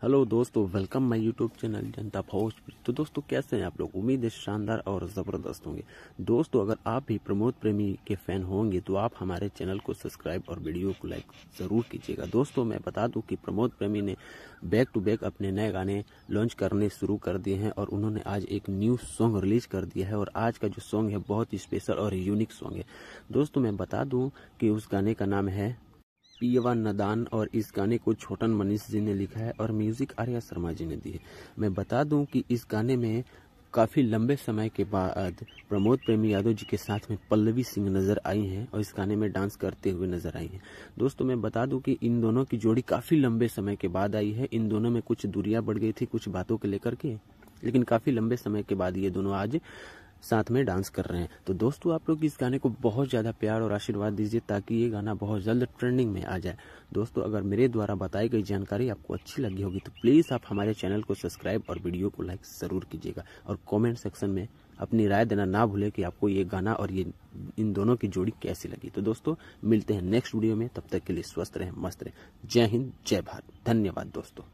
Hello दोस्तों, welcome my YouTube channel जनता भोजपुरी। तो दोस्तों कैसे हैं आप लोग? उम्मीद है शानदार और ज़बरदस्त होंगे। दोस्तों अगर आप भी प्रमोद प्रेमी के फैन होंगे तो आप हमारे चैनल को सब्सक्राइब और वीडियो को लाइक ज़रूर कीजिएगा। दोस्तों मैं बता दूं कि प्रमोद प्रेमी ने बैक टू बैक अपने नए गाने लॉन्च करने शुरू कर दिए हैं और उन्होंने आज एक न्यू सॉन्ग रिलीज कर दिया है और आज का जो सॉन्ग है बहुत ही स्पेशल और यूनिक सॉन्ग है। दोस्तों मैं बता दूँ कि उस गाने का नाम है पियवा नदान और इस गाने को छोटन मनीष जी ने लिखा है और म्यूजिक आर्या शर्मा जी ने दी है। मैं बता दूं कि इस गाने में काफ़ी लंबे समय के बाद प्रमोद प्रेमी यादव जी के साथ में पल्लवी सिंह नज़र आई हैं और इस गाने में डांस करते हुए नज़र आई हैं। दोस्तों मैं बता दूं कि इन दोनों की जोड़ी काफ़ी लंबे समय के बाद आई है। इन दोनों में कुछ दूरियां बढ़ गई थी कुछ बातों को लेकर के, लेकिन काफ़ी लंबे समय के बाद ये दोनों आज साथ में डांस कर रहे हैं। तो दोस्तों आप लोग इस गाने को बहुत ज़्यादा प्यार और आशीर्वाद दीजिए ताकि ये गाना बहुत जल्द ट्रेंडिंग में आ जाए। दोस्तों अगर मेरे द्वारा बताई गई जानकारी आपको अच्छी लगी होगी तो प्लीज़ आप हमारे चैनल को सब्सक्राइब और वीडियो को लाइक ज़रूर कीजिएगा और कमेंट सेक्शन में अपनी राय देना ना भूलें कि आपको ये गाना और ये इन दोनों की जोड़ी कैसी लगी। तो दोस्तों मिलते हैं नेक्स्ट वीडियो में, तब तक के लिए स्वस्थ रहें, मस्त रहें। जय हिंद, जय भारत, धन्यवाद दोस्तों।